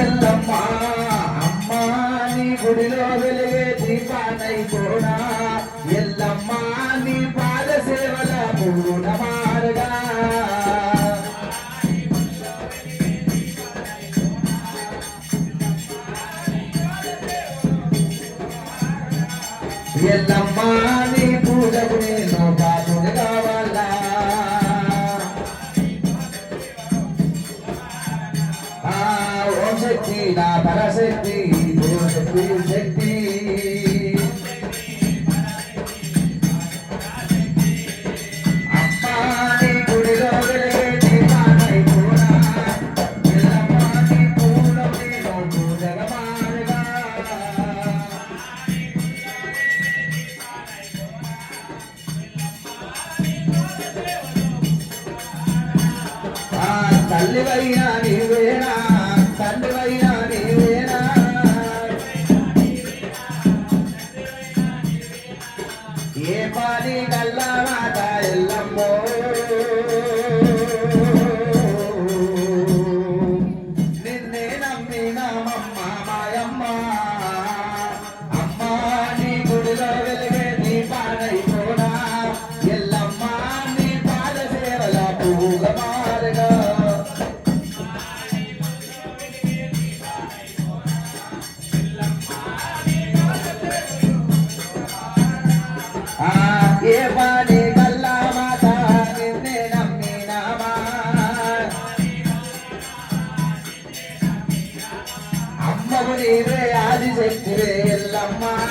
ఎల్లమ్మ అమ్మ నీ గుడిలో వెలిగే దీపానైపోనా ఎల్లమ్మ నీ పాద సేవల పూర్ణమారుగా ఎల్లమ్మ నీ పూజకు నేను పాటుడు కావాలా ఓం శక్తి నా పరశక్తి దేవశక్తి శక్తి అమ్మా నీ గుడిలో వెలిగే దీపానైపోనా ఎల్లమ్మ నీ పూజకు నేను పూజగా మారుగా తల్లివైనా నీవేనా తండ్రివైనా నీవేనా ఏ పాని కల్లా మాట ఎల్లమ్మో నిన్నే నమ్మినామమ్మ మాయమ్మ అమ్మ నీ గుడిలో వెలిగే దీపానైపోనా ఎల్లమ్మ నీ పాద సేవల పూగమారుగా ఏ పాని కల్లా మాత నిన్నే నమ్మినామా అమ్మకు నీవే ఆది శక్తివే ఎల్లమ్మ